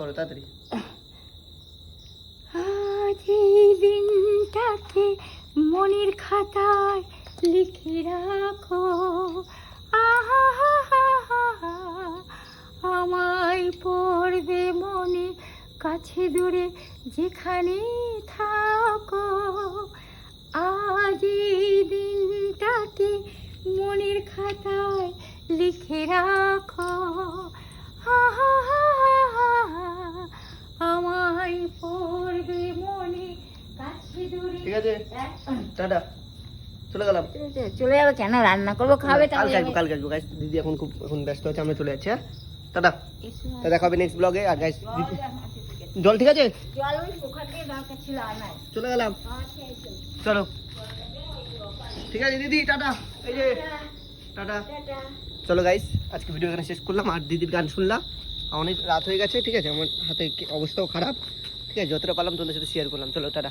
করো তাড়াতাড়ি। আজ এই দিনটাকে মনের খাতায় লিখে রাখো, আহা হা হা হা হা, আমায় পড়বে মনে কাছে দূরে যেখানে থাকো। আজ এই দিনটাকে মনের খাতায় লিখে রাখো, আহা হা হা হা হা, আমায় পড়বে মনে কাছে দূরে। ঠিক আছে, টাটা, চলে গেলাম। চলে যাবো কেন? রান্না করবো, খাবে কালকে আসবো, কালকে আসবো গাইস। দিদি এখন খুব ব্যস্ত আছে, আমরা চলে যাচ্ছি। হ্যাঁ টাটা, তা দেখা হবে নেক্সট ব্লগে। আর গাইস জল ঠিক আছে, জল ওই ওখান থেকে দরকার ছিল আনার। চলে গেলাম, চলো। ঠিক আছে দিদি, টাটা। এই যে টাটা, চলো গাইস, আজকে ভিডিও এখানে শেষ করলাম। আর দিদির গান শুনলাম, অনেক রাত হয়ে গেছে। ঠিক আছে, আমার হাতে অবস্থাও খারাপ। ঠিক আছে, যতটা পারলাম তোমাদের সাথে শেয়ার করলাম। চলো টাটা।